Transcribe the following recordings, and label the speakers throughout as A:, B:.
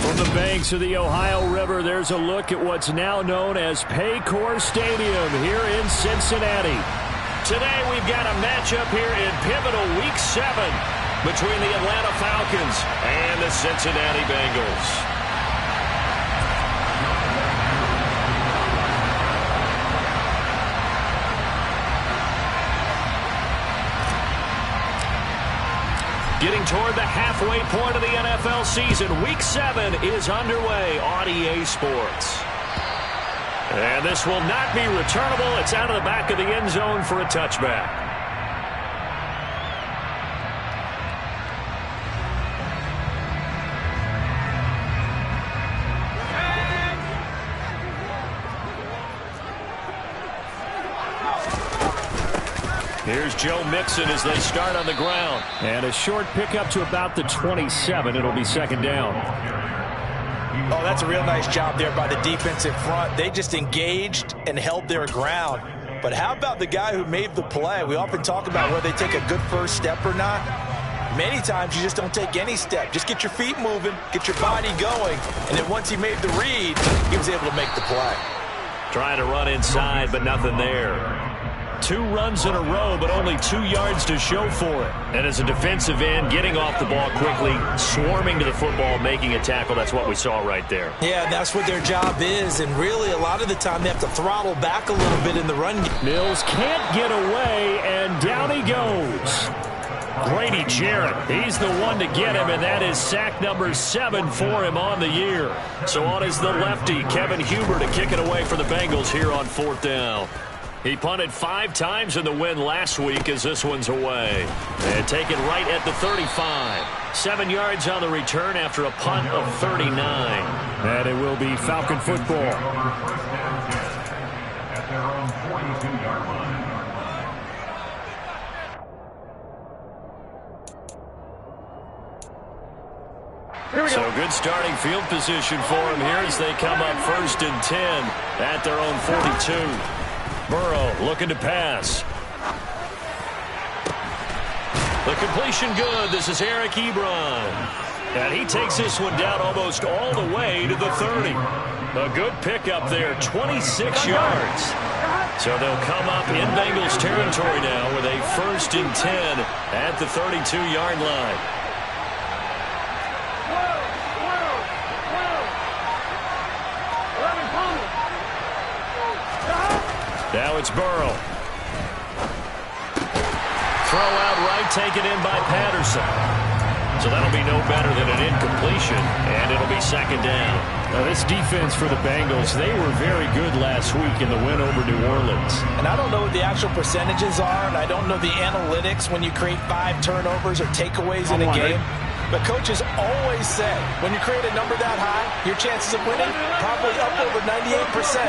A: From the banks of the Ohio River, there's a look at what's now known as Paycor Stadium here in Cincinnati. Today we've got a matchup here in pivotal Week 7 between the Atlanta Falcons and the Cincinnati Bengals. Getting toward the halfway point of the NFL season, Week 7 is underway on EA Sports. And this will not be returnable. It's out of the back of the end zone for a touchback. Here's Joe Mixon as they start on the ground. And a short pickup to about the 27. It'll be second down.
B: Oh, that's a real nice job there by the defensive front. They just engaged and held their ground. But how about the guy who made the play? We often talk about whether they take a good first step or not. Many times you just don't take any step. Just get your feet moving, get your body going, and then once he made the read, he was able to make the play.
A: Trying to run inside, but nothing there. 2 runs in a row, but only 2 yards to show for it. And as a defensive end, getting off the ball quickly, swarming to the football, making a tackle, that's what we saw right there.
B: Yeah, that's what their job is, and really a lot of the time they have to throttle back a little bit in the run game.
A: Mills can't get away, and down he goes. Grady Jarrett, he's the one to get him, and that is sack number 7 for him on the year. So on is the lefty, Kevin Huber, to kick it away for the Bengals here on 4th down. He punted 5 times in the win last week as this one's away. And taken right at the 35. 7 yards on the return after a punt of 39. And it will be Falcon football. So good starting field position for him here as they come up 1st and 10 at their own 42. Burrow looking to pass. The completion good. This is Eric Ebron. And he takes this one down almost all the way to the 30. A good pickup there, 26 yards. So they'll come up in Bengals territory now with a 1st and 10 at the 32-yard line. Now it's Burrow. Throw out right, taken in by Patterson. So that'll be no better than an incompletion, and it'll be second down. Now this defense for the Bengals, they were very good last week in the win over New Orleans.
B: And I don't know what the actual percentages are, and I don't know the analytics when you create 5 turnovers or takeaways in a game. But coaches always say, when you create a number that high, your chances of winning probably up over 98%.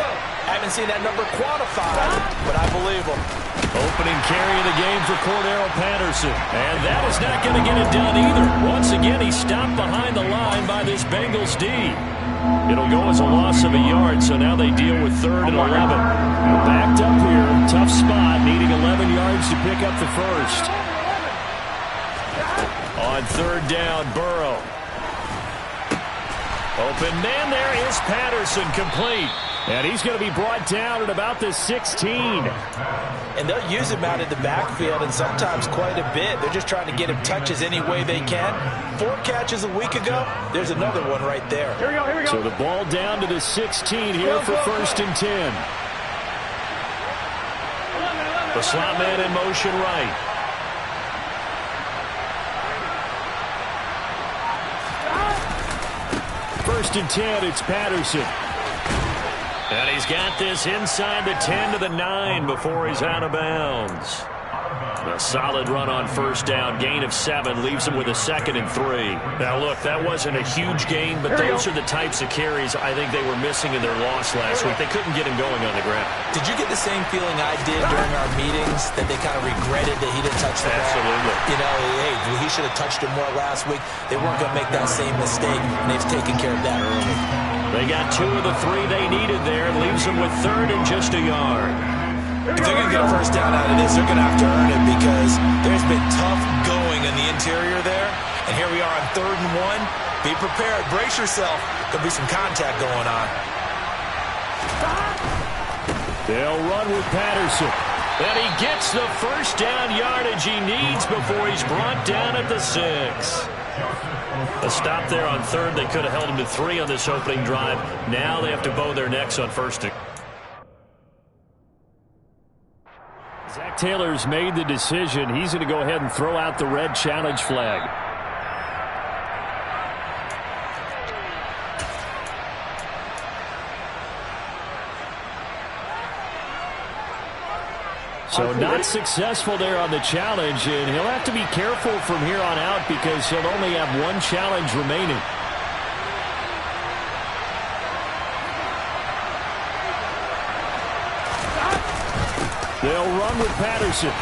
B: I haven't seen that number quantified, but I believe them.
A: Opening carry of the game for Cordero Patterson. And that is not going to get it done either. Once again, he stopped behind the line by this Bengals D. It'll go as a loss of a yard, so now they deal with 3rd and 11. Backed up here, tough spot, needing 11 yards to pick up the first. On 3rd down, Burrow. Open man, there is Patterson, complete. And he's going to be brought down at about the 16.
B: And they'll use him out in the backfield, and sometimes quite a bit. They're just trying to get him touches any way they can. 4 catches a week ago. There's another one right there.
C: Here we go.
A: So the ball down to the 16 here for 1st and 10. The slot man in motion right. First and 10, it's Patterson. And he's got this inside the 10 to the 9 before he's out of bounds. A solid run on 1st down, gain of 7, leaves him with a 2nd and 3. Now, look, that wasn't a huge gain, but those are the types of carries I think they were missing in their loss last week. They couldn't get him going on the ground.
B: Did you get the same feeling I did during our meetings, that they kind of regretted that he didn't touch the ball?
A: Absolutely.
B: You know, hey, he should have touched it more last week. They weren't going to make that same mistake, and they've taken care of that early.
A: They got 2 of the 3 they needed there. Leaves them with 3rd and just a yard.
B: If they're going to get a first down out of this, they're going to have to earn it because there's been tough going in the interior there. And here we are on 3rd and 1. Be prepared. Brace yourself. Could be some contact going on.
A: They'll run with Patterson. And he gets the first down yardage he needs before he's brought down at the 6. A stop there on 3rd. They could have held him to 3 on this opening drive. Now they have to bow their necks on 1st and Zach Taylor's made the decision. He's going to go ahead and throw out the red challenge flag. So not successful there on the challenge, and he'll have to be careful from here on out because he'll only have 1 challenge remaining. They'll run with Patterson.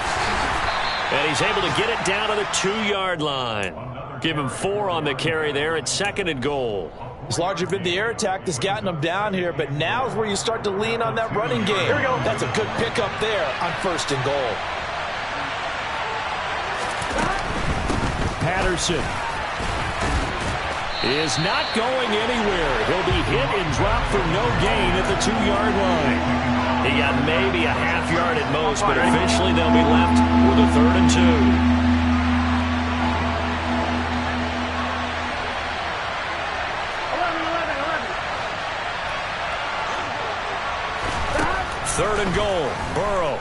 A: And he's able to get it down to the 2-yard line. Give him 4 on the carry there at 2nd and goal.
B: It's largely been the air attack that's gotten them down here, but now is where you start to lean on that running game. Here we go. That's a good pickup there on 1st and goal.
A: Patterson is not going anywhere. He'll be hit and dropped for no gain at the 2-yard line. He got maybe a half yard at most, but eventually they'll be left with a 3rd and 2. 3rd and goal. Burrow.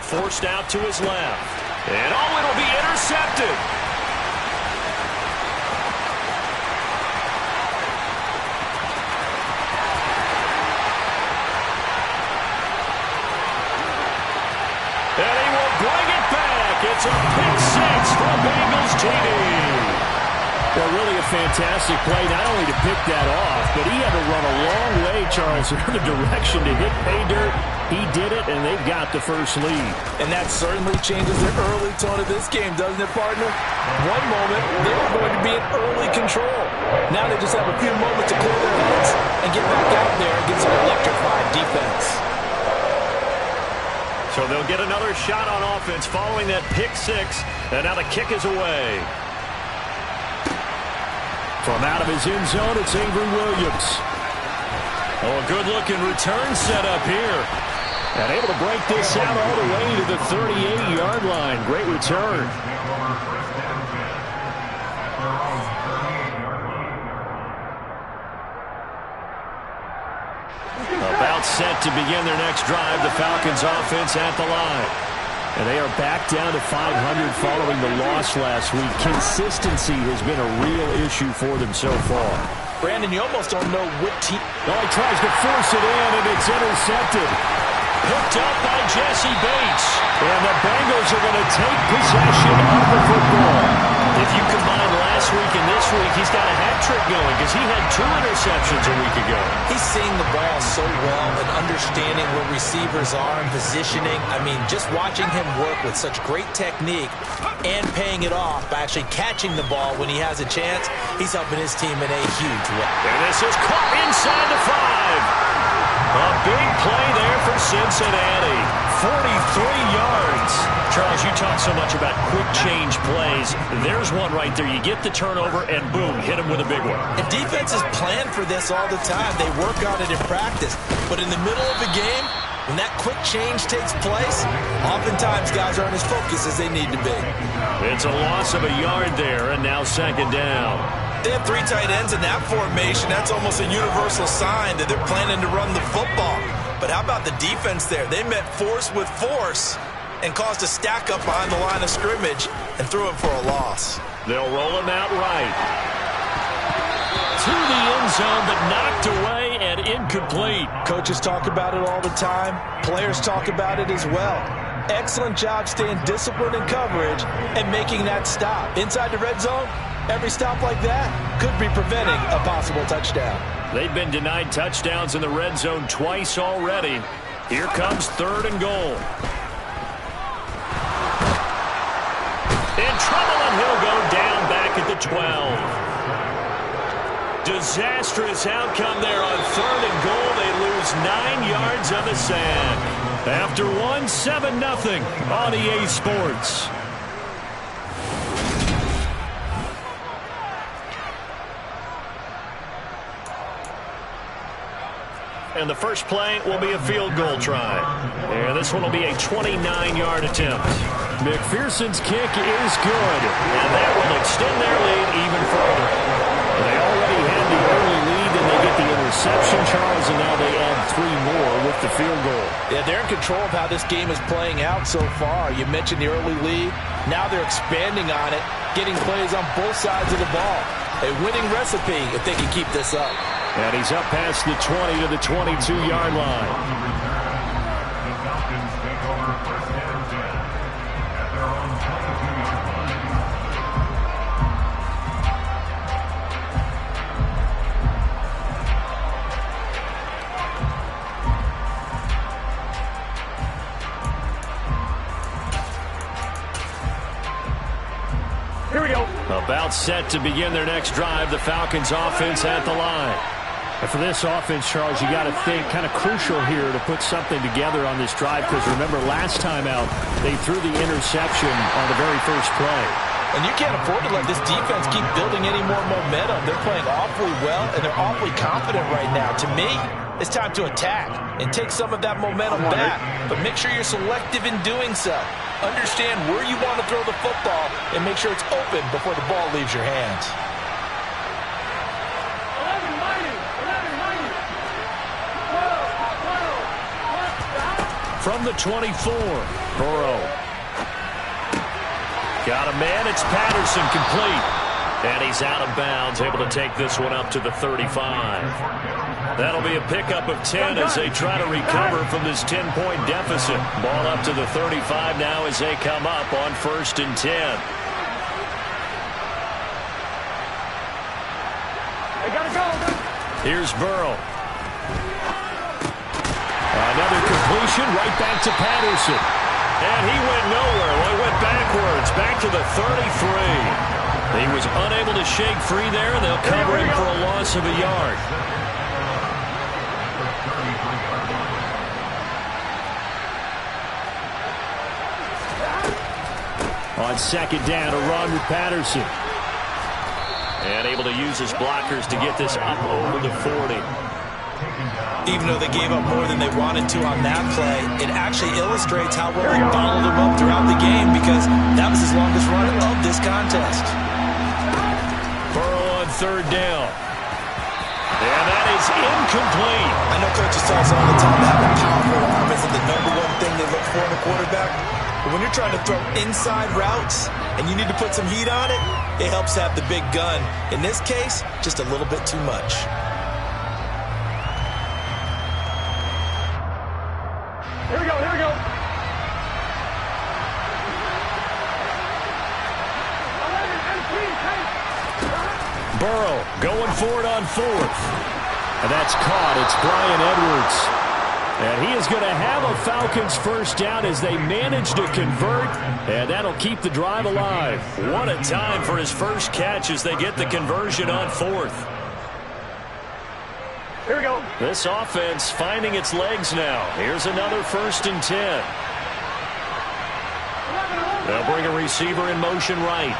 A: Forced out to his left. And it'll be intercepted. And he will bring it back. It's a pick 6 for Bengals TD. Well, really a fantastic play, not only to pick that off, but he had to run a long way, Charles, in the direction to hit pay dirt. He did it, and they've got the first lead.
B: And that certainly changes the early tone of this game, doesn't it, partner? One moment, they were going to be in early control. Now they just have a few moments to clear their heads and get back out there against an electrified defense.
A: So they'll get another shot on offense following that pick 6, and now the kick is away. From out of his end zone, it's Avery Williams. Oh, a good-looking return set up here. And able to break this out all the way to the 38-yard line. Great return. About set to begin their next drive. The Falcons offense at the line. And they are back down to 500 following the loss last week. Consistency has been a real issue for them so far.
B: Brandon, you almost don't know what team.
A: Oh, he tries to force it in, and it's intercepted. Picked up by Jesse Bates. And the Bengals are going to take possession of the football. If you combine last week and this week, he's got a hat trick going because he had 2 interceptions a week ago.
B: He's seeing the ball so well and understanding where receivers are and positioning. I mean, just watching him work with such great technique and paying it off by actually catching the ball when he has a chance, he's helping his team in a huge way.
A: And this is caught inside the 5. A big play there for Cincinnati. 43 yards. Charles, you talk so much about quick change plays. There's one right there. You get the turnover, and boom, hit him with a big one.
B: And defenses plan for this all the time. They work on it in practice. But in the middle of the game, when that quick change takes place, oftentimes guys aren't as focused as they need to be.
A: It's a loss of a yard there, and now 2nd down.
B: They have 3 tight ends in that formation. That's almost a universal sign that they're planning to run the football. But how about the defense there? They met force with force and caused a stack up behind the line of scrimmage and threw him for a loss.
A: They'll roll him out right. To the end zone, but knocked away and incomplete.
B: Coaches talk about it all the time. Players talk about it as well. Excellent job staying disciplined in coverage and making that stop. Inside the red zone, every stop like that could be preventing a possible touchdown. They've
A: been denied touchdowns in the red zone twice already. Here comes 3rd and goal. In trouble, and he'll go down back at the 12. Disastrous outcome there on 3rd and goal. They lose 9 yards on the sack. After 7-0 on EA Sports. And the first play will be a field goal try. And this one will be a 29-yard attempt. McPherson's kick is good. And that will extend their lead even further. They already had the early lead, and they get the interception, Charles, and now they add 3 more with the field goal.
B: Yeah, they're in control of how this game is playing out so far. You mentioned the early lead. Now they're expanding on it, getting plays on both sides of the ball. A winning recipe if they can keep this up.
A: And he's up past the 20 to the 22-yard line.
C: Here we go.
A: About set to begin their next drive. The Falcons offense at the line.
C: And for this offense, Charles, you got to think kind of crucial here to put something together on this drive, because remember last time out they threw the interception on the very first play.
B: And you can't afford to let this defense keep building any more momentum. They're playing awfully well, and they're awfully confident right now. To me, it's time to attack and take some of that momentum back. But make sure you're selective in doing so. Understand where you want to throw the football and make sure it's open before the ball leaves your hands.
A: From the 24, Burrow. Got a man, it's Patterson, complete. And he's out of bounds, able to take this one up to the 35. That'll be a pickup of 10 as they try to recover from this 10-point deficit. Ball up to the 35 now as they come up on 1st and 10.
C: They gotta go.
A: Here's Burrow. Another completion right back to Patterson. And he went nowhere. Well, he went backwards, back to the 33. He was unable to shake free there, and they'll cover him for a loss of a yard. On 2nd down, a run with Patterson. And able to use his blockers to get this up over the 40.
B: Even though they gave up more than they wanted to on that play, it actually illustrates how well they followed him up throughout the game, because that was his longest run of this contest.
A: Burrow on 3rd down. And that is incomplete.
B: I know coaches tell us all the time that having a powerful arm isn't the #1 thing they look for in a quarterback. But when you're trying to throw inside routes and you need to put some heat on it, it helps have the big gun. In this case, just a little bit too much.
C: Here we go, here we go.
A: Burrow going for it on 4th. And that's caught. It's Bryan Edwards. And he is going to have a Falcons first down as they manage to convert. And that'll keep the drive alive. What a time for his first catch as they get the conversion on 4th.
C: Here we go.
A: This offense finding its legs now. Here's another 1st and 10. They'll bring a receiver in motion right.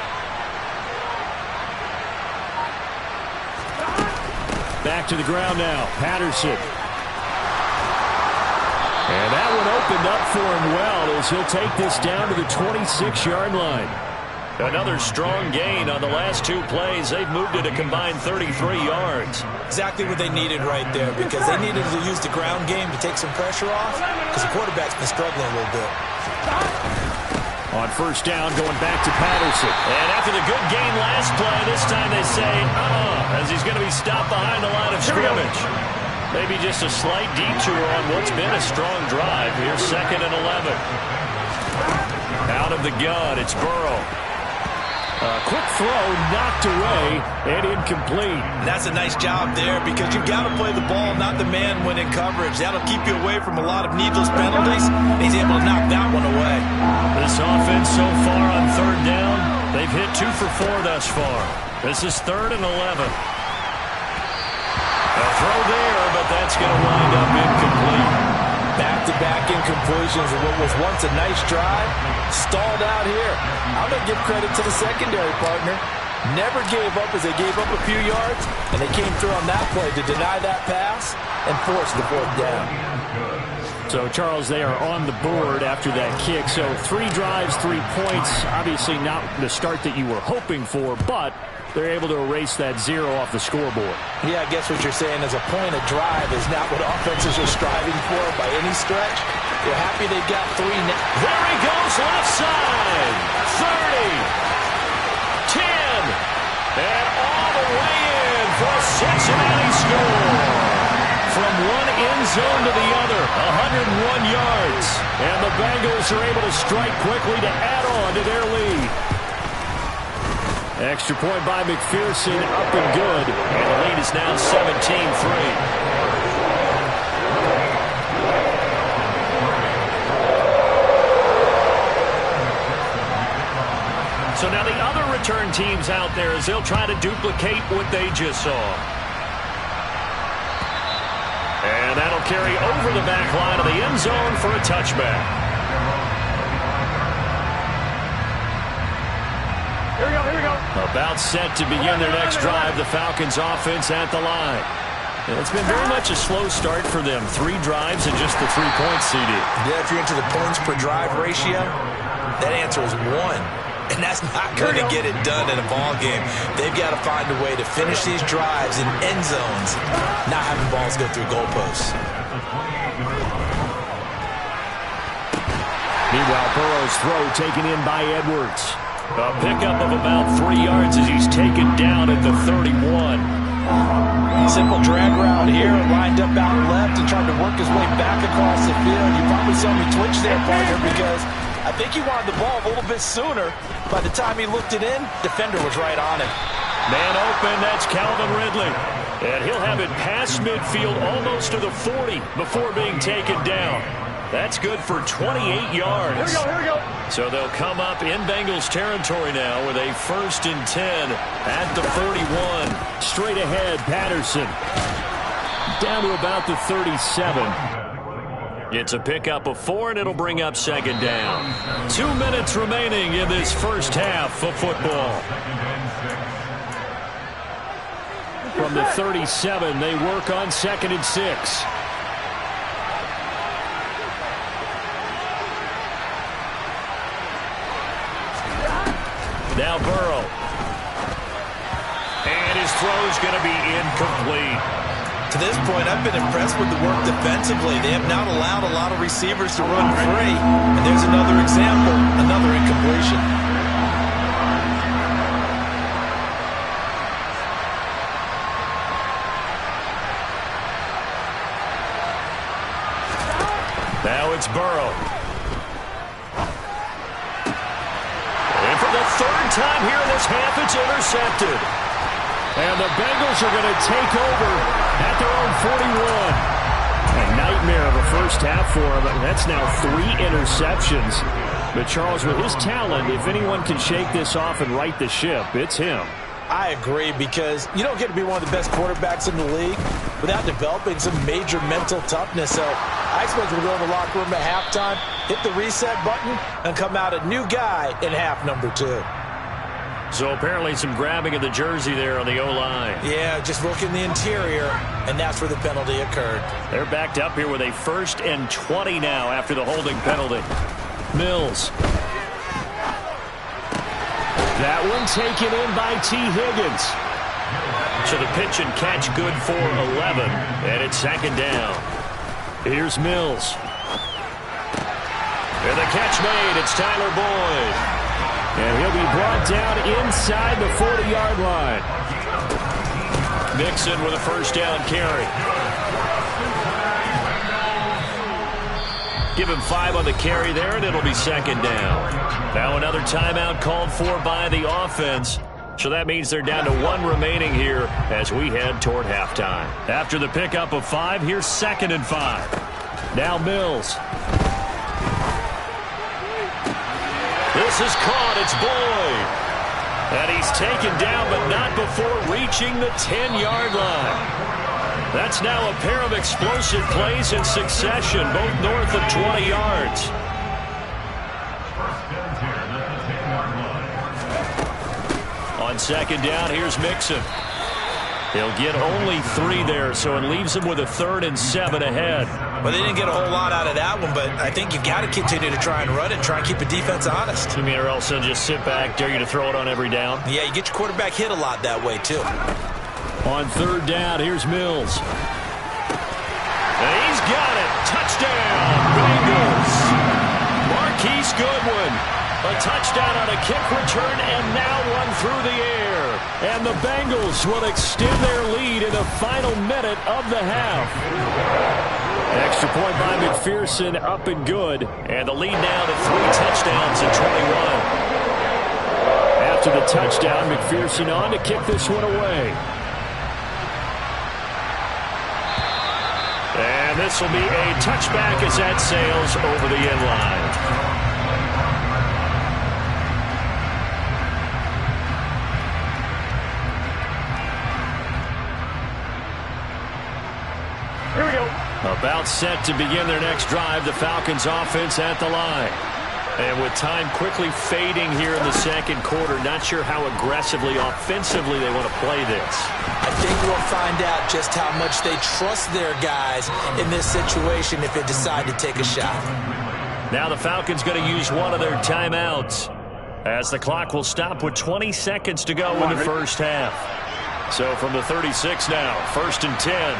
A: Back to the ground now. Patterson. And that one opened up for him well as he'll take this down to the 26-yard line. Another strong gain on the last 2 plays. They've moved it a combined 33 yards.
B: Exactly what they needed right there, because they needed to use the ground game to take some pressure off, because the quarterback's been struggling a little bit.
A: On 1st down, going back to Patterson. And after the good gain last play, this time they say, as he's going to be stopped behind the line of scrimmage. Maybe just a slight detour on what's been a strong drive. Here's 2nd and 11. Out of the gun, it's Burrow. A quick throw knocked away and incomplete.
B: And that's a nice job there, because you've got to play the ball, not the man when in coverage. That'll keep you away from a lot of needless penalties. He's able to knock that one away.
A: This offense so far on 3rd down, they've hit 2 for 4 thus far. This is 3rd and 11. throw there, but that's going to wind up incomplete.
B: Back-to-back incompletions of what was once a nice drive, stalled out here. I'm going to give credit to the secondary partner. Never gave up as they gave up a few yards, and they came through on that play to deny that pass and force the fourth down.
C: So, Charles, they are on the board after that kick. So 3 drives, 3 points. Obviously not the start that you were hoping for, but they're able to erase that 0 off the scoreboard.
B: Yeah, I guess what you're saying is a point of drive is not what offenses are striving for by any stretch. They're happy they got 3 now.
A: There he goes, left side. 30. 10. And all the way in for a Cincinnati score. From one end zone to the other, 101 yards. And the Bengals are able to strike quickly to add on to their lead. Extra point by McPherson, up and good. And the lead is now 17-3. So now the other return teams out there as they'll try to duplicate what they just saw. And that'll carry over the back line of the end zone for a touchback. Here we go. About set to begin their next drive. The Falcons offense at the line. And it's been very much a slow start for them. 3 drives and just the 3 points, CD.
B: Yeah, if you're into the points per drive ratio, that answer is 1. And that's not going to get it done in a ball game. They've got to find a way to finish these drives in end zones, not having balls go through goalposts.
C: Meanwhile, Burrow's throw taken in by Edwards. A pickup of about 3 yards as he's taken down at the 31.
B: Simple drag route here, lined up out left and tried to work his way back across the field. You probably saw me twitch there, partner, because I think he wanted the ball a little bit sooner. By the time he looked it in, defender was right on him.
A: Man open, that's Calvin Ridley. And he'll have it past midfield almost to the 40 before being taken down. That's good for 28 yards.
B: Here we go.
A: So they'll come up in Bengals territory now with a 1st and 10 at the 41.
C: Straight ahead, Patterson. Down to about the 37.
A: It's a pickup of 4, and it'll bring up 2nd down. 2 minutes remaining in this first half of football.
C: From the 37, they work on 2nd and 6.
A: Now Burrow. And his throw's going to be incomplete.
B: To this point, I've been impressed with the work defensively. They have not allowed a lot of receivers to run free. And there's another example, another incompletion.
A: Now it's Burrow. And for the 3rd time here in this half, it's intercepted. And the Bengals are going to take over at their own 41. A nightmare of a first half for him. That's now 3 interceptions. But Charles, with his talent, if anyone can shake this off and right the ship, it's him.
B: I agree, because you don't get to be one of the best quarterbacks in the league without developing some major mental toughness. So I expect we'll go in the locker room at halftime, hit the reset button, and come out a new guy in half number 2.
A: So apparently some grabbing of the jersey there on the O-line.
B: Yeah, just look in the interior, and that's where the penalty occurred.
A: They're backed up here with a 1st and 20 now after the holding penalty. Mills. That one taken in by T. Higgins. So the pitch and catch good for 11, and it's 2nd down. Here's Mills. And the catch made. It's Tyler Boyd. And he'll be brought down inside the 40-yard line. Mixon with a 1st down carry. Give him 5 on the carry there, and it'll be 2nd down. Now another timeout called for by the offense. So that means they're down to 1 remaining here as we head toward halftime. After the pickup of 5, here's 2nd and 5. Now Mills. This is caught. It's Boyd. And he's taken down, but not before reaching the 10-yard line. That's now a pair of explosive plays in succession, both north of 20 yards. On second down, here's Mixon. He'll get only 3 there, so it leaves him with a 3rd and 7 ahead.
B: Well, they didn't get a whole lot out of that one, but I think you've got to continue to try and run it and try and keep the defense honest.
A: You mean, or else they'll just sit back, dare you to throw it on every down?
B: Yeah, you get your quarterback hit a lot that way, too.
A: On 3rd down, here's Mills. And he's got it. Touchdown, Bengals. Marquise Goodwin. A touchdown on a kick return and now one through the air. And the Bengals will extend their lead in the final minute of the half. Extra point by McPherson, up and good. And the lead now to 3 touchdowns in 21. After the touchdown, McPherson on to kick this one away. And this will be a touchback as that sails over the end line. Here we go. About set to begin their next drive, the Falcons offense at the line. And with time quickly fading here in the second quarter, not sure how aggressively, offensively they want to play this.
B: I think we'll find out just how much they trust their guys in this situation if they decide to take a shot.
A: Now the Falcons going to use one of their timeouts as the clock will stop with 20 seconds to go in the first half. So from the 36 now, 1st and 10.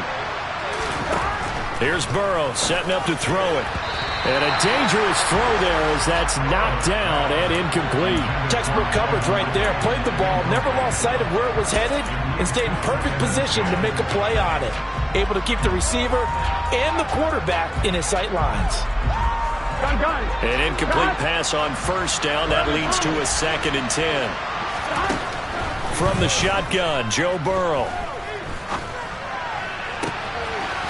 A: Here's Burrow setting up to throw it. And a dangerous throw there as that's knocked down and incomplete.
B: Textbook coverage right there. Played the ball, never lost sight of where it was headed, and stayed in perfect position to make a play on it. Able to keep the receiver and the quarterback in his sight lines.
A: An incomplete pass on 1st down. That leads to a 2nd and 10. From the shotgun, Joe Burrow.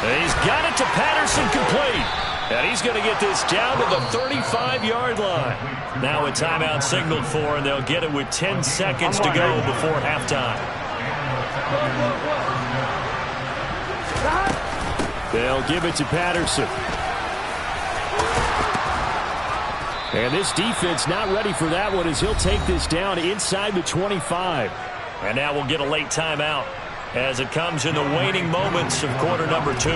A: And he's got it to Patterson, complete. And he's going to get this down to the 35-yard line. Now a timeout signaled for, and they'll get it with 10 seconds to go before halftime. They'll give it to Patterson. And this defense not ready for that one as he'll take this down inside the 25. And now we'll get a late timeout as it comes in the waning moments of quarter number 2.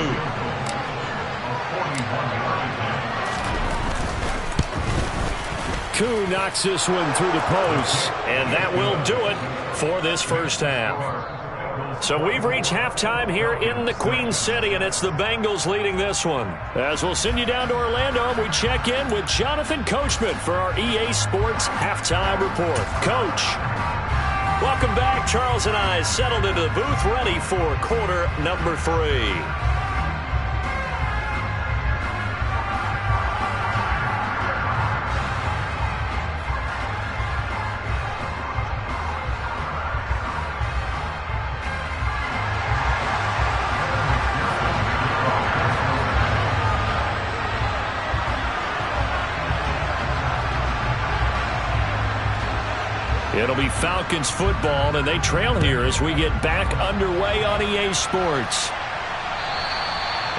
A: Koo knocks this one through the post, and that will do it for this first half. So we've reached halftime here in the Queen City, and it's the Bengals leading this one. As we'll send you down to Orlando, and we check in with Jonathan Coachman for our EA Sports Halftime Report. Coach, welcome back. Charles and I settled into the booth, ready for quarter number 3. It'll be Falcons football, and they trail here as we get back underway on EA Sports.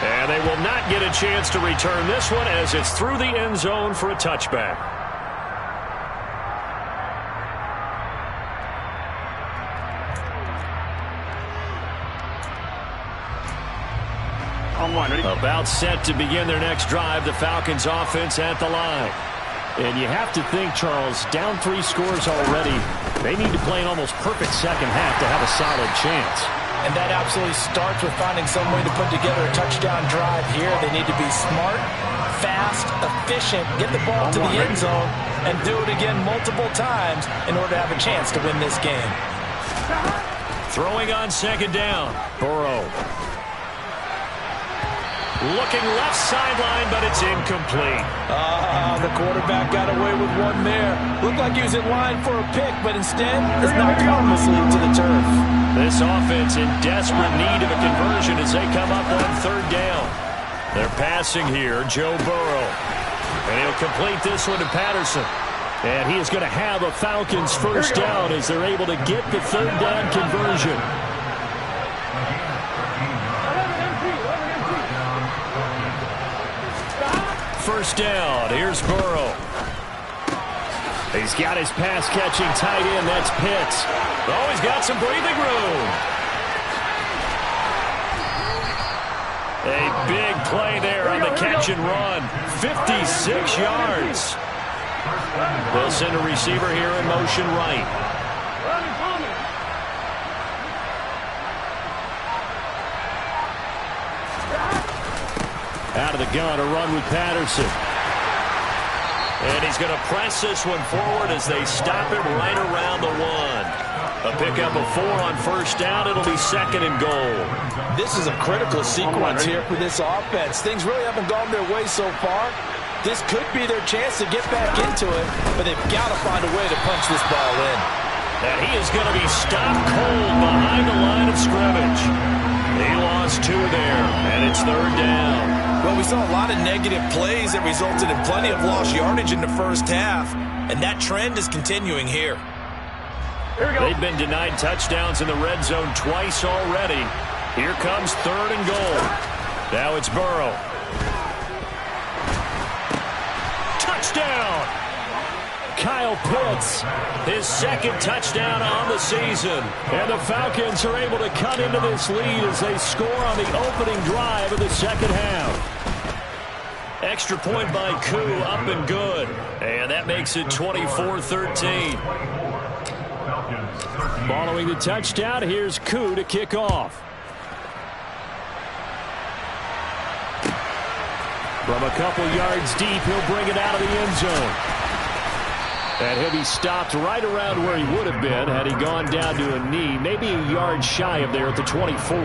A: And they will not get a chance to return this one as it's through the end zone for a touchback. About set to begin their next drive, the Falcons offense at the line. And you have to think, Charles, down 3 scores already. They need to play an almost perfect second half to have a solid chance.
B: And that absolutely starts with finding some way to put together a touchdown drive here. They need to be smart, fast, efficient, get the ball to the end zone, and do it again multiple times in order to have a chance to win this game.
A: Throwing on second down, Burrow. Looking left sideline, but it's incomplete.
B: The quarterback got away with one there. Looked like he was in line for a pick, but instead is knocked harmlessly to the turf.
A: This offense in desperate need of a conversion as they come up on 3rd down. They're passing here, Joe Burrow. And he'll complete this one to Patterson. And he is going to have a Falcons first down as they're able to get the 3rd down conversion. first down. Here's Burrow.
C: He's got his pass-catching tight end. That's Pitts.
A: Oh, he's got some breathing room. A big play there on the catch and run. 56 yards. They'll send a receiver here in motion right.
C: Out of the gun, a run with Patterson.
A: And he's going to press this one forward as they stop him right around the 1. A pickup of 4 on first down. It'll be 2nd and goal.
B: This is a critical sequence here for this offense. Things really haven't gone their way so far. This could be their chance to get back into it, but they've got to find a way to punch this ball in.
A: And he is going to be stopped cold behind the line of scrimmage. He lost 2 there, and it's 3rd down.
B: Well, we saw a lot of negative plays that resulted in plenty of lost yardage in the first half, and that trend is continuing here.
A: They've been denied touchdowns in the red zone twice already. Here comes 3rd and goal. Now it's Burrow. Touchdown!
C: Kyle Pitts,
A: his 2nd touchdown on the season.
C: And the Falcons are able to cut into this lead as they score on the opening drive of the second half.
A: Extra point by Koo, up and good. And that makes it 24-13.
C: Following the touchdown, here's Koo to kick off. From a couple yards deep, he'll bring it out of the end zone. And he'll be stopped right around where he would have been had he gone down to a knee, maybe a yard shy of there at the 24.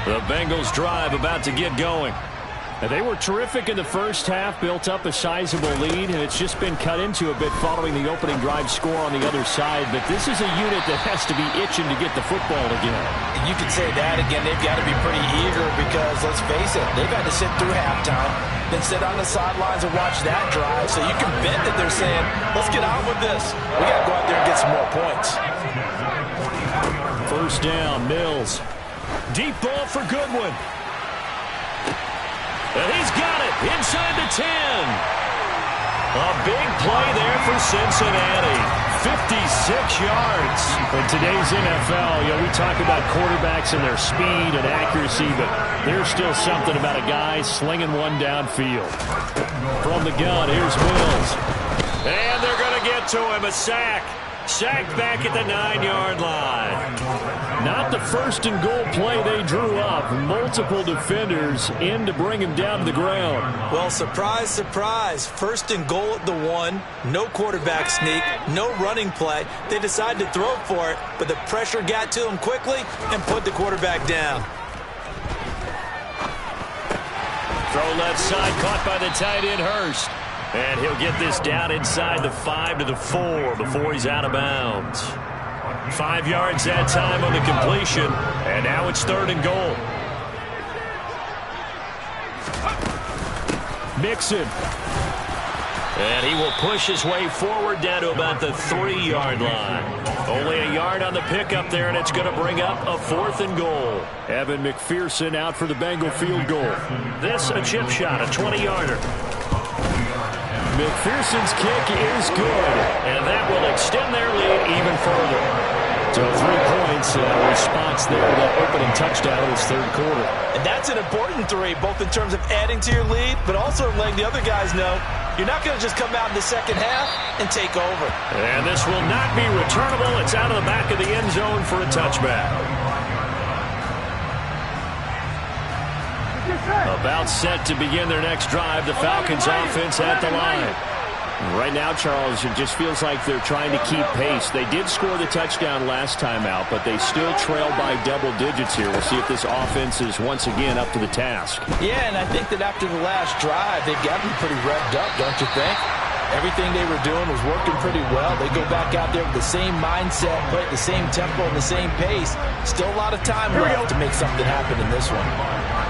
A: The Bengals drive about to get going.
C: And they were terrific in the first half, built up a sizable lead, and it's just been cut into a bit following the opening drive score on the other side. But this is a unit that has to be itching to get the football again.
B: You could say that again. They've got to be pretty eager because, let's face it, they've had to sit through halftime, then sit on the sidelines and watch that drive. So you can bet that they're saying, let's get on with this. We got to go out there and get some more points.
C: First down, Mills.
A: Deep ball for Goodwin. And he's got it inside the 10. A big play there for Cincinnati. 56 yards.
C: In today's NFL, we talk about quarterbacks and their speed and accuracy, but there's still something about a guy slinging one downfield. From the gun, here's Mills.
A: And they're going to get to him. A sack. Sacked back at the 9-yard line.
C: Not the first and goal play they drew up. Multiple defenders in to bring him down to the ground.
B: Well, surprise, surprise. First and goal at the 1. No quarterback sneak. No running play. They decided to throw for it, but the pressure got to him quickly and put the quarterback down.
A: Throw left side, caught by the tight end, Hurst. And he'll get this down inside the 5 to the 4 before he's out of bounds. 5 yards that time on the completion. And now it's 3rd and goal.
C: Mixon.
A: And he will push his way forward down to about the 3-yard line. Only a yard on the pickup there, and it's going to bring up a 4th and goal.
C: Evan McPherson out for the Bengal field goal.
A: This a chip shot, a 20-yarder.
C: McPherson's kick is good.
A: And that will extend their lead even further.
C: So 3 points, response there to that opening touchdown in this third quarter.
B: And that's an important 3, both in terms of adding to your lead, but also letting the other guys know you're not going to just come out in the second half and take over.
A: And this will not be returnable. It's out of the back of the end zone for a touchback. About set to begin their next drive. The Falcons offense at the line.
C: Right now, Charles, it just feels like they're trying to keep pace. They did score the touchdown last time out, but they still trail by double digits here. We'll see if this offense is once again up to the task.
B: Yeah, and I think that after the last drive, they've got to be pretty revved up, don't you think? Everything they were doing was working pretty well. They go back out there with the same mindset, play at the same tempo and the same pace. Still a lot of time left to make something happen in this one.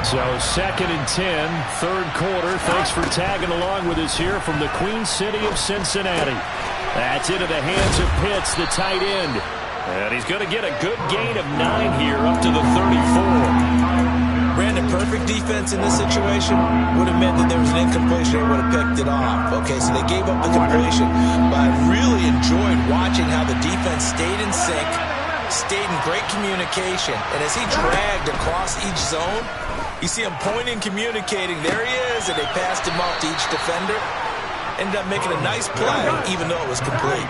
C: So 2nd and 10, third quarter. Thanks for tagging along with us here from the Queen City of Cincinnati. That's into the hands of Pitts, the tight end.
A: And he's going to get a good gain of 9 here up to the 34.
B: Brandon, perfect perfect defense in this situation would have meant that there was an incompletion. They would have picked it off. Okay, so they gave up the completion. But I really enjoyed watching how the defense stayed in sync, stayed in great communication. And as he dragged across each zone, you see him pointing, communicating. There he is, and they passed him off to each defender. Ended up making a nice play, even though it was complete.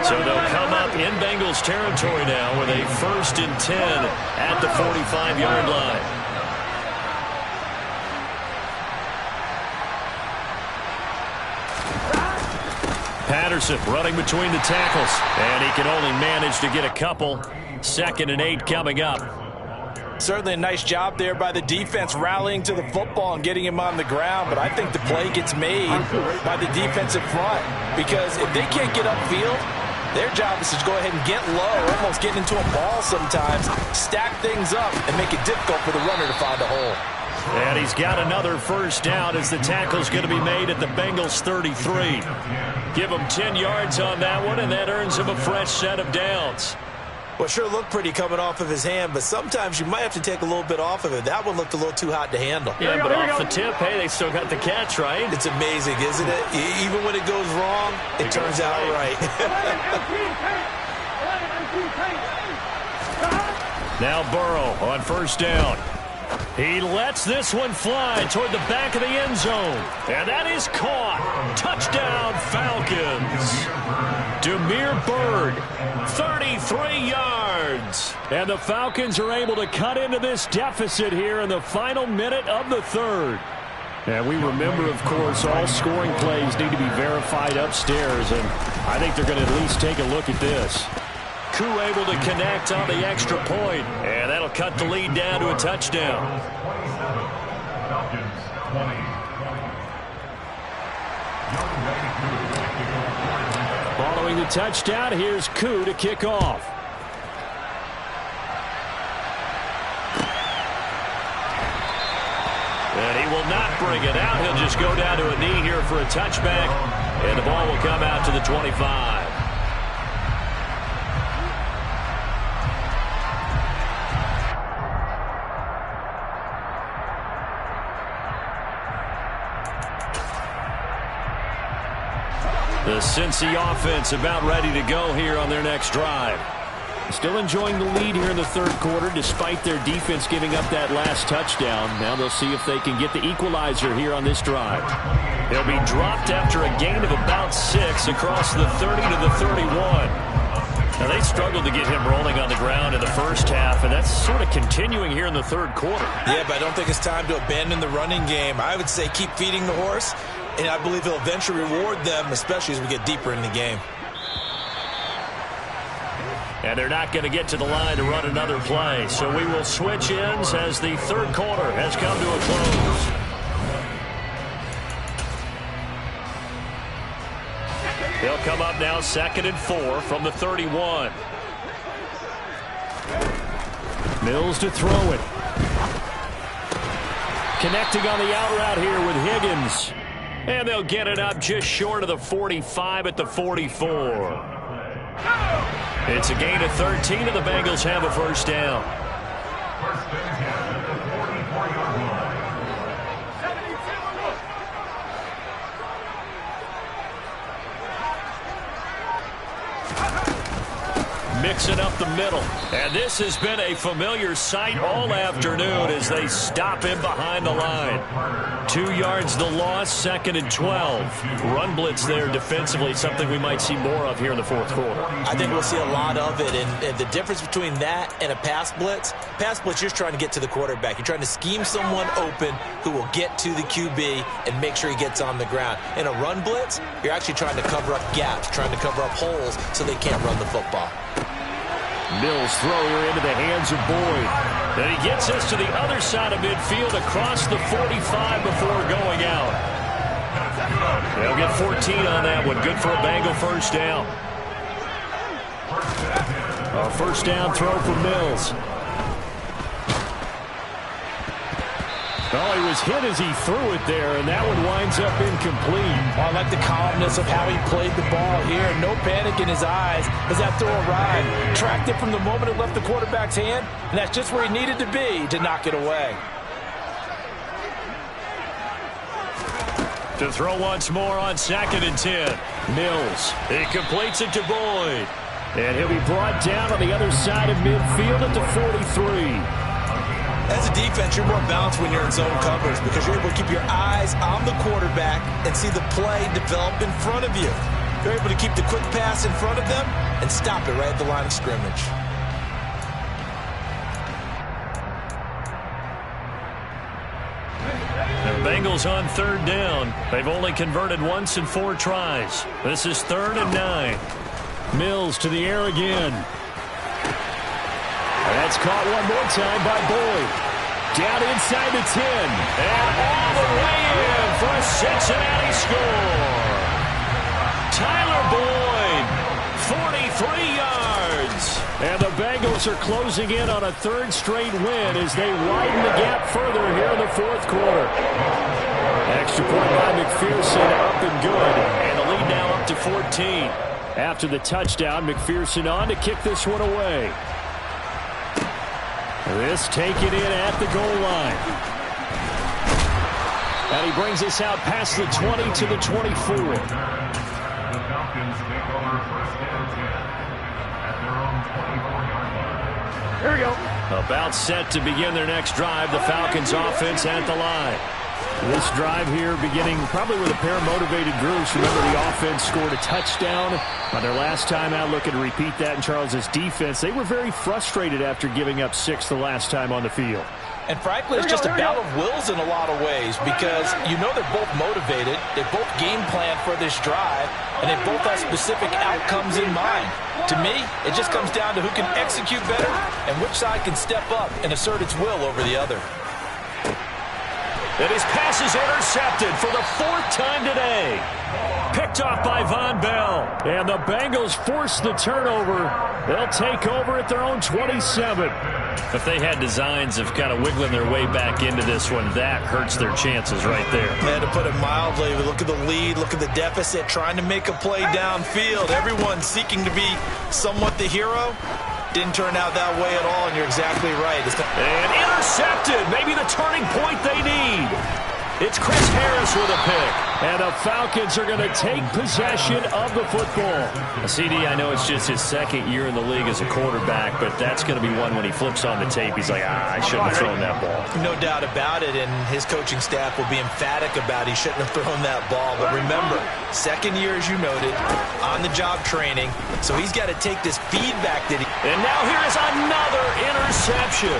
A: So they'll come up in Bengals territory now with a 1st and 10 at the 45-yard line. Patterson running between the tackles, and he can only manage to get a couple. 2nd and 8 coming up.
B: Certainly a nice job there by the defense rallying to the football and getting him on the ground, but I think the play gets made by the defensive front because if they can't get upfield, their job is to go ahead and get low, almost get into a ball sometimes, stack things up, and make it difficult for the runner to find a hole.
A: And he's got another 1st down as the tackle's going to be made at the Bengals 33. Give him 10 yards on that one, and that earns him a fresh set of downs.
B: Well, sure looked pretty coming off of his hand, but sometimes you might have to take a little bit off of it. That one looked a little too hot to handle.
A: Yeah, but off the tip, hey, they still got the catch, right?
B: It's amazing, isn't it? Even when it goes wrong, it turns out right.
A: Now Burrow on 1st down. He lets this one fly toward the back of the end zone. And that is caught. Touchdown, Falcons. Demir Bird, 33 yards. And the Falcons are able to cut into this deficit here in the final minute of the 3rd. And we remember, of course, all scoring plays need to be verified upstairs. And I think they're going to at least take a look at this. Koo able to connect on the extra point, and that'll cut the lead down to a touchdown. Following the touchdown, here's Koo to kick off. And he will not bring it out. He'll just go down to a knee here for a touchback, and the ball will come out to the 25. The Cincy offense about ready to go here on their next drive. Still enjoying the lead here in the 3rd quarter despite their defense giving up that last touchdown. Now they'll see if they can get the equalizer here on this drive. They'll be dropped after a gain of about 6 across the 30 to the 31. Now they struggled to get him rolling on the ground in the 1st half, and that's sort of continuing here in the 3rd quarter.
B: Yeah, but I don't think it's time to abandon the running game. I would say keep feeding the horse. And I believe he'll eventually reward them, especially as we get deeper in the game.
A: And they're not going to get to the line to run another play. So we will switch ends as the 3rd quarter has come to a close. They'll come up now 2nd and 4 from the 31. Mills to throw it. Connecting on the out route here with Higgins. And they'll get it up just short of the 45 at the 44. It's a gain of 13, and the Bengals have a 1st down. Mixing up the middle. And this has been a familiar sight all afternoon as they stop him behind the line. 2 yards the loss, 2nd and 12. Run blitz there defensively, something we might see more of here in the 4th quarter.
B: I think we'll see a lot of it. And the difference between that and a pass blitz, you're just trying to get to the quarterback. You're trying to scheme someone open who will get to the QB and make sure he gets on the ground. In a run blitz, you're actually trying to cover up gaps, trying to cover up holes so they can't run the football.
A: Mills thrower into the hands of Boyd. Then he gets us to the other side of midfield across the 45 before going out. They'll get 14 on that one. Good for a Bengal 1st down. A 1st down throw for Mills. Oh, he was hit as he threw it there, and that one winds up incomplete.
B: I like the calmness of how he played the ball here. No panic in his eyes as that throw arrived. Tracked it from the moment it left the quarterback's hand, and that's just where he needed to be to knock it away.
A: To throw once more on 2nd and 10. Mills. He completes it to Boyd.
C: And he'll be brought down on the other side of midfield at the 43.
B: As a defense, you're more balanced when you're in zone coverage because you're able to keep your eyes on the quarterback and see the play develop in front of you. You're able to keep the quick pass in front of them and stop it right at the line of scrimmage.
A: The Bengals on 3rd down. They've only converted once in 4 tries. This is 3rd and 9. Mills to the air again.
C: That's caught one more time by Boyd. Down inside the 10.
A: And all the way in for a Cincinnati score. Tyler Boyd, 43 yards.
C: And the Bengals are closing in on a 3rd straight win as they widen the gap further here in the 4th quarter. Extra point by McPherson, up and good.
A: And the lead now up to 14.
C: After the touchdown, McPherson on to kick this one away. This taken in at the goal line. And he brings us out past the 20 to the 24. Here we go.
A: About set to begin their next drive. The Falcons offense at the line.
C: This drive here beginning probably with a pair of motivated groups. Remember, the offense scored a touchdown on their last time out. Looking to repeat that in Charles's defense. They were very frustrated after giving up 6 the last time on the field.
B: And frankly, it's just a battle of wills in a lot of ways because you know they're both motivated. They both game plan for this drive, and they both have specific outcomes in mind. To me, it just comes down to who can execute better and which side can step up and assert its will over the other.
A: And his pass is intercepted for the 4th time today. Picked off by Von Bell.
C: And the Bengals force the turnover. They'll take over at their own 27.
A: If they had designs of kind of wiggling their way back into this one, that hurts their chances right there.
B: Yeah, to put it mildly, look at the lead, look at the deficit, trying to make a play downfield. Everyone seeking to be somewhat the hero. Didn't turn out that way at all, and you're exactly right.
A: And intercepted. Maybe the turning point they need. It's Chris Harris with a pick.
C: And the Falcons are going to take possession of the football.
A: CD, I know it's just his 2nd year in the league as a quarterback, but that's going to be one when he flips on the tape. He's like, I shouldn't have thrown that ball.
B: No doubt about it, and his coaching staff will be emphatic about he shouldn't have thrown that ball. But remember, 2nd year, as you noted, on-the-job training, so he's got to take this feedback that he...
A: And now here is another interception.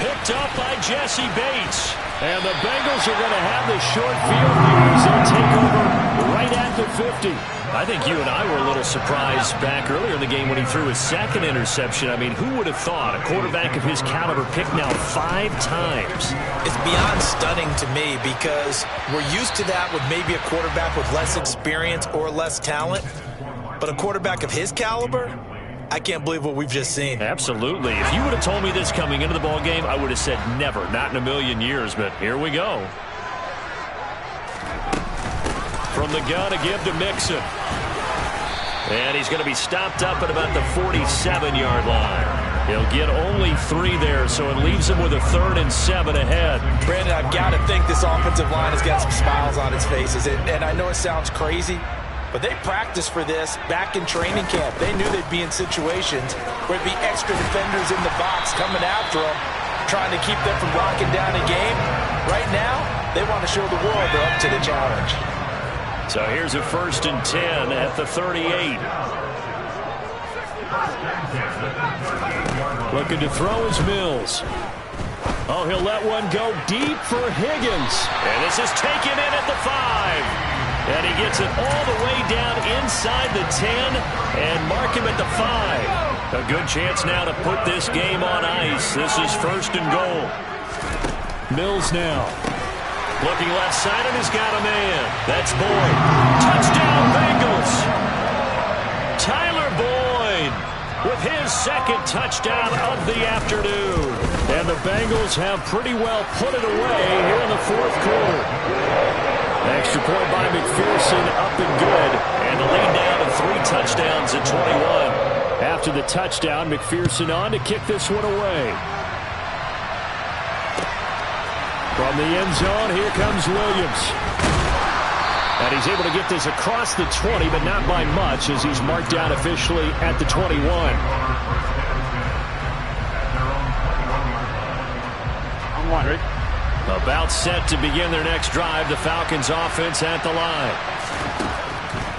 A: Picked up by Jesse Bates.
C: And the Bengals are going to have the short field news. They'll take over right at the 50.
A: I think you and I were a little surprised back earlier in the game when he threw his 2nd interception. I mean, who would have thought a quarterback of his caliber picked now 5 times?
B: It's beyond stunning to me because we're used to that with maybe a quarterback with less experience or less talent. But a quarterback of his caliber, I can't believe what we've just seen.
A: Absolutely. If you would have told me this coming into the ball game, I would have said never, not in a million years, but here we go. From the gun, a give to Mixon. And he's going to be stopped up at about the 47-yard line. He'll get only 3 there, so it leaves him with a 3rd and 7 ahead.
B: Brandon, I've got to think this offensive line has got some smiles on its faces. And I know it sounds crazy, but they practiced for this back in training camp. They knew they'd be in situations where there'd be extra defenders in the box coming after them, trying to keep them from locking down a game. Right now, they want to show the world they're up to the challenge.
A: So here's a 1st and 10 at the 38.
C: Looking to throw is Mills. Oh, he'll let one go deep for Higgins.
A: And this is taken in at the 5. And he gets it all the way down inside the 10 and mark him at the 5. A good chance now to put this game on ice. This is 1st and goal.
C: Mills now.
A: Looking left side, and he's got a man. That's Boyd. Touchdown, Bengals. Tyler Boyd with his 2nd touchdown of the afternoon.
C: And the Bengals have pretty well put it away here in the 4th quarter. Extra point by McPherson, up and good.
A: And the lead down to 3 touchdowns at 21.
C: After the touchdown, McPherson on to kick this one away. From the end zone, here comes Williams.
A: And he's able to get this across the 20, but not by much, as he's marked down officially at the 21. About set to begin their next drive. The Falcons offense at the line.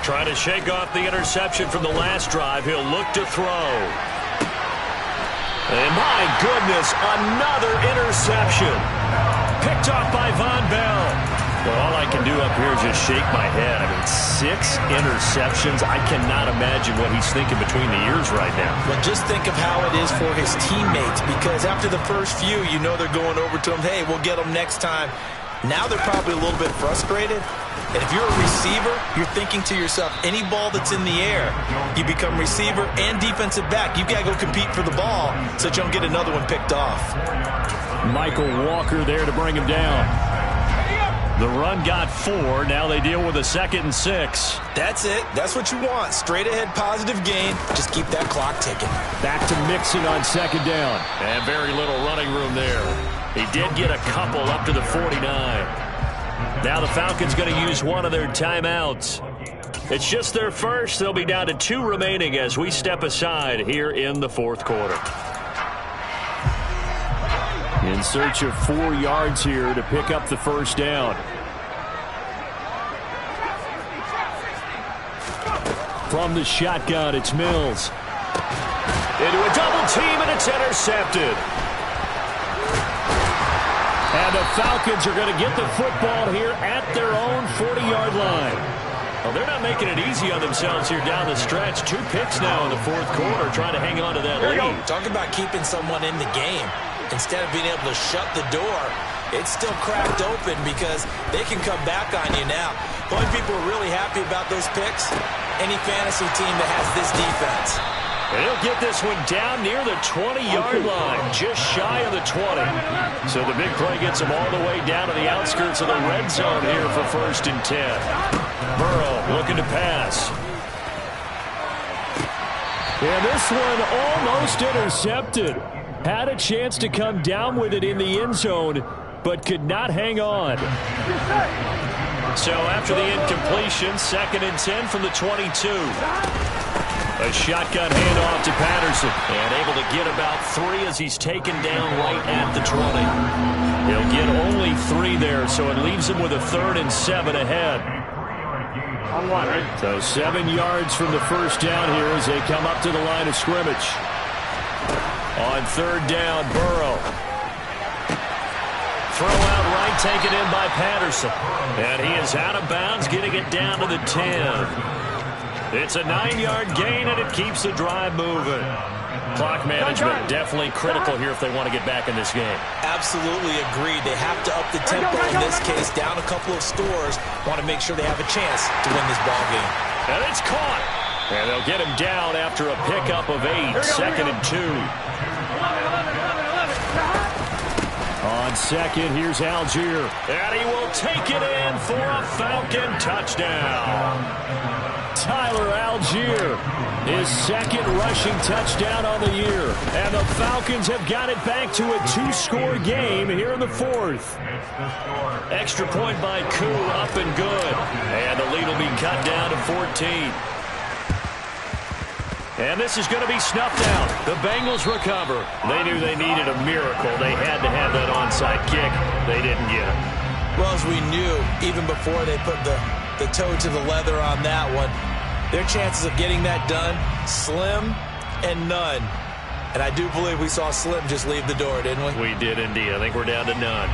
A: Trying to shake off the interception from the last drive. He'll look to throw. And my goodness, another interception. Picked off by Von Bell. Well, all I can do up here is just shake my head. I mean, 6 interceptions. I cannot imagine what he's thinking between the ears right now.
B: Well, just think of how it is for his teammates, because after the first few, you know they're going over to him, hey, we'll get them next time. Now they're probably a little bit frustrated. And if you're a receiver, you're thinking to yourself, any ball that's in the air, you become receiver and defensive back. You've got to go compete for the ball so that you don't get another one picked off.
A: Michael Walker there to bring him down. The run got 4. Now they deal with a 2nd and 6.
B: That's it. That's what you want. Straight ahead positive gain. Just keep that clock ticking.
A: Back to Mixon on 2nd down. And very little running room there. He did get a couple up to the 49. Now the Falcons going to use one of their timeouts. It's just their first. They'll be down to 2 remaining as we step aside here in the 4th quarter. In search of 4 yards here to pick up the first down. From the shotgun, it's Mills. Into a double team, and it's intercepted. And the Falcons are going to get the football here at their own 40-yard line. Well, they're not making it easy on themselves here down the stretch. 2 picks now in the 4th quarter, trying to hang on to that lead.
B: Talk about keeping someone in the game. Instead of being able to shut the door, it's still cracked open because they can come back on you now. The only people who are really happy about those picks, any fantasy team that has this defense.
A: And he'll get this one down near the 20-yard line, just shy of the 20. So the big play gets him all the way down to the outskirts of the red zone here for 1st and 10. Burrow looking to pass. And this one almost intercepted. Had a chance to come down with it in the end zone, but could not hang on. So after the incompletion, 2nd and 10 from the 22. A shotgun handoff to Patterson. And able to get about 3 as he's taken down right at the 20. He'll get only 3 there, so it leaves him with a 3rd and 7 ahead. So 7 yards from the first down here as they come up to the line of scrimmage. On 3rd down, Burrow. Throw out right, taken in by Patterson. And he is out of bounds, getting it down to the 10. It's a 9-yard gain, and it keeps the drive moving. Clock management definitely critical here if they want to get back in this game.
B: Absolutely agreed. They have to up the tempo in this case, down a couple of scores. Want to make sure they have a chance to win this ball game.
A: And it's caught. And they'll get him down after a pickup of 8, 2nd and 2. On 2nd, here's Algier. And he will take it in for a Falcon touchdown. Tyler Algier, his 2nd rushing touchdown on the year. And the Falcons have got it back to a 2-score game here in the 4th. Extra point by Koo, up and good. And the lead will be cut down to 14. And this is going to be snuffed out. The Bengals recover. They knew they needed a miracle. They had to have that onside kick. They didn't get it.
B: Well, as we knew, even before they put the toe to the leather on that one, their chances of getting that done, slim and none. And I do believe we saw Slim just leave the door, didn't we?
A: We did indeed. I think we're down to none.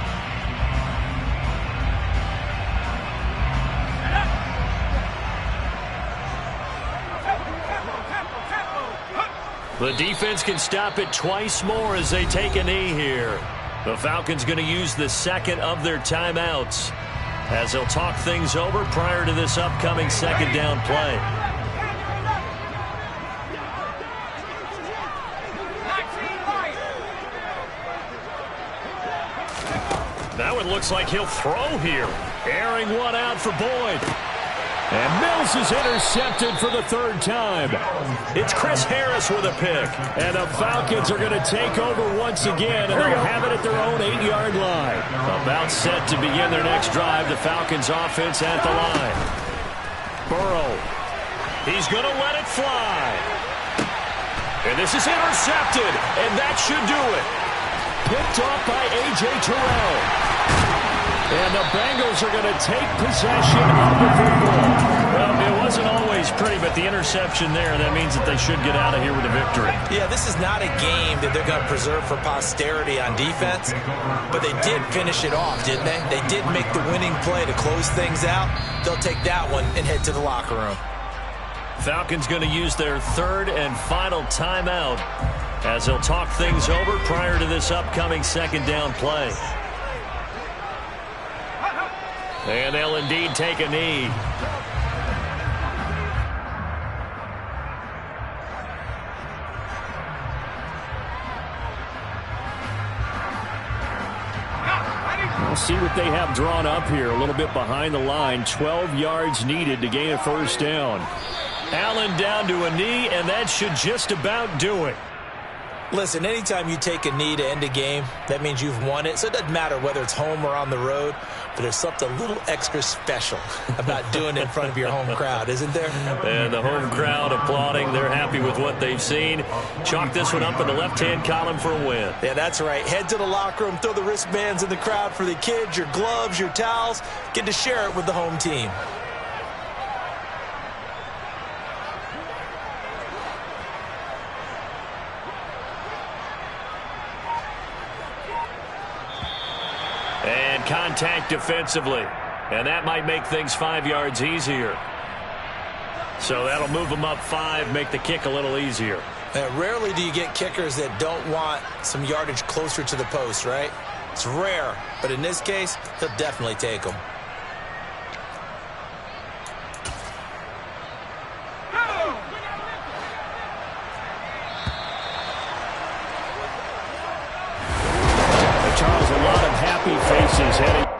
A: The defense can stop it twice more as they take a knee here. The Falcons going to use the 2nd of their timeouts as they'll talk things over prior to this upcoming 2nd down play. That one looks like he'll throw here. Airing one out for Boyd. And Mills is intercepted for the 3rd time. It's Chris Harris with a pick. And the Falcons are going to take over once again, and they'll have it at their own
C: 8-yard line.
A: About set to begin their next drive. The Falcons offense at the line. Burrow. He's going to let it fly. And this is intercepted. And that should do it. Picked off by A.J. Terrell. And the Bengals are going to take possession of the football. Well, it wasn't always pretty, but the interception there, that means that they should get out of here with a victory.
B: Yeah, this is not a game that they're going to preserve for posterity on defense, but they did finish it off, didn't they? They did make the winning play to close things out. They'll take that one and head to the locker room.
A: Falcons going to use their third and final timeout as they'll talk things over prior to this upcoming second down play. And they'll indeed take a knee.
C: We'll see what they have drawn up here. A little bit behind the line. 12 yards needed to gain a first down.
A: Allen down to a knee, and that should just about do it.
B: Listen, anytime you take a knee to end a game, that means you've won it. So it doesn't matter whether it's home or on the road, but there's something a little extra special about doing it in front of your home crowd, isn't there?
A: And the home crowd applauding. They're happy with what they've seen. Chalk this one up in the left-hand column for a win.
B: Yeah, that's right. Head to the locker room, throw the wristbands in the crowd for the kids, your gloves, your towels. Get to share it with the home team.
A: And contact defensively. And that might make things 5 yards easier. So that'll move them up 5, make the kick a little easier.
B: Rarely do you get kickers that don't want some yardage closer to the post, right? It's rare, but in this case, he'll definitely take them.
C: Charles, a lot of happy faces heading.